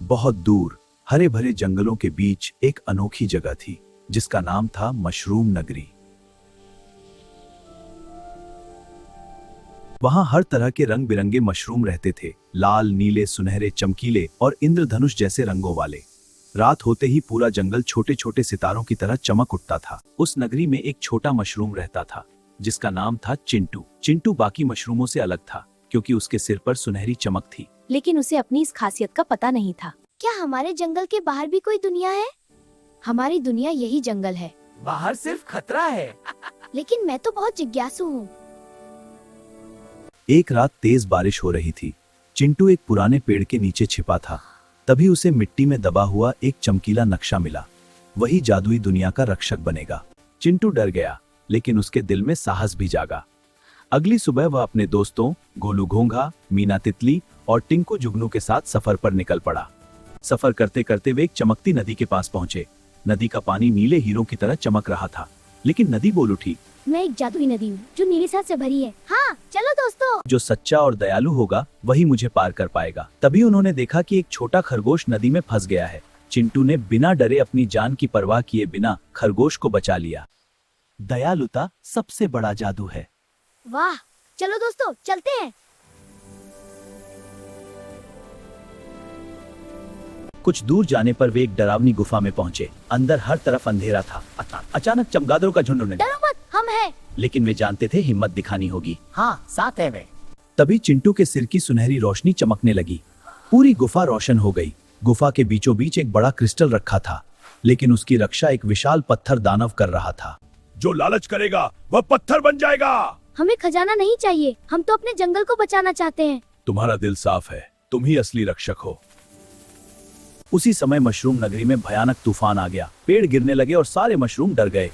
बहुत दूर हरे भरे जंगलों के बीच एक अनोखी जगह थी जिसका नाम था मशरूम नगरी। वहां हर तरह के रंग बिरंगे मशरूम रहते थे, लाल, नीले, सुनहरे, चमकीले और इंद्रधनुष जैसे रंगों वाले। रात होते ही पूरा जंगल छोटे छोटे सितारों की तरह चमक उठता था। उस नगरी में एक छोटा मशरूम रहता था जिसका नाम था चिंटू। चिंटू बाकी मशरूमों से अलग था क्योंकि उसके सिर पर सुनहरी चमक थी। लेकिन उसे अपनी इस खासियत का पता नहीं था। क्या हमारे जंगल के बाहर भी कोई दुनिया है? हमारी दुनिया यही जंगल है। बाहर सिर्फ खतरा है। लेकिन मैं तो बहुत जिज्ञासु हूँ। एक रात तेज बारिश हो रही थी। चिंटू एक पुराने पेड़ के नीचे छिपा था। तभी उसे मिट्टी में दबा हुआ एक चमकीला नक्शा मिला। वही जादुई दुनिया का रक्षक बनेगा। चिंटू डर गया, लेकिन उसके दिल में साहस भी जागा। अगली सुबह वह अपने दोस्तों गोलू घोंघा, मीना तितली और टिंकू जुगनू के साथ सफर पर निकल पड़ा। सफर करते करते वे एक चमकती नदी के पास पहुंचे। नदी का पानी नीले हीरों की तरह चमक रहा था। लेकिन नदी बोल उठी, मैं एक जादुई नदी हूँ जो नीले साथ से भरी है। हाँ चलो दोस्तों। जो सच्चा और दयालु होगा वही मुझे पार कर पाएगा। तभी उन्होंने देखा कि एक छोटा खरगोश नदी में फंस गया है। चिंटू ने बिना डरे अपनी जान की परवाह किए बिना खरगोश को बचा लिया। दयालुता सबसे बड़ा जादू है। वाह, चलो दोस्तों चलते हैं। कुछ दूर जाने पर वे एक डरावनी गुफा में पहुंचे। अंदर हर तरफ अंधेरा था। अचानक चमगादड़ों का झुंड उड़ने लगा। डरो मत, हम हैं। लेकिन वे जानते थे हिम्मत दिखानी होगी। हाँ, साथ है वे। तभी चिंटू के सिर की सुनहरी रोशनी चमकने लगी। पूरी गुफा रोशन हो गई। गुफा के बीचों बीच एक बड़ा क्रिस्टल रखा था, लेकिन उसकी रक्षा एक विशाल पत्थर दानव कर रहा था। जो लालच करेगा वह पत्थर बन जाएगा। हमें खजाना नहीं चाहिए, हम तो अपने जंगल को बचाना चाहते हैं। तुम्हारा दिल साफ है, तुम ही असली रक्षक हो। उसी समय मशरूम नगरी में भयानक तूफान आ गया। पेड़ गिरने लगे और सारे मशरूम डर गए।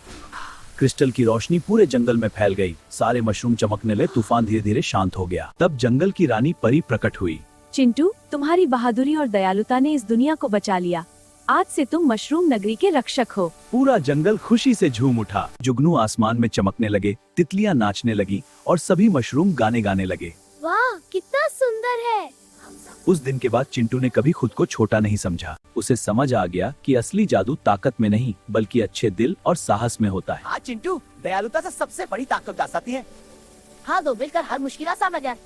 क्रिस्टल की रोशनी पूरे जंगल में फैल गई। सारे मशरूम चमकने लगे। तूफान धीरे धीरे शांत हो गया। तब जंगल की रानी परी प्रकट हुई। चिंटू, तुम्हारी बहादुरी और दयालुता ने इस दुनिया को बचा लिया। आज से तुम मशरूम नगरी के रक्षक हो। पूरा जंगल खुशी से झूम उठा। जुगनू आसमान में चमकने लगे, तितलियां नाचने लगी और सभी मशरूम गाने गाने लगे। वाह, कितना सुंदर है। उस दिन के बाद चिंटू ने कभी खुद को छोटा नहीं समझा। उसे समझ आ गया कि असली जादू ताकत में नहीं बल्कि अच्छे दिल और साहस में होता है। हाँ चिंटू, दयालुता से सबसे बड़ी ताकत आ सकती है। हाँ, दो मिलकर हर मुश्किल का सामना कर।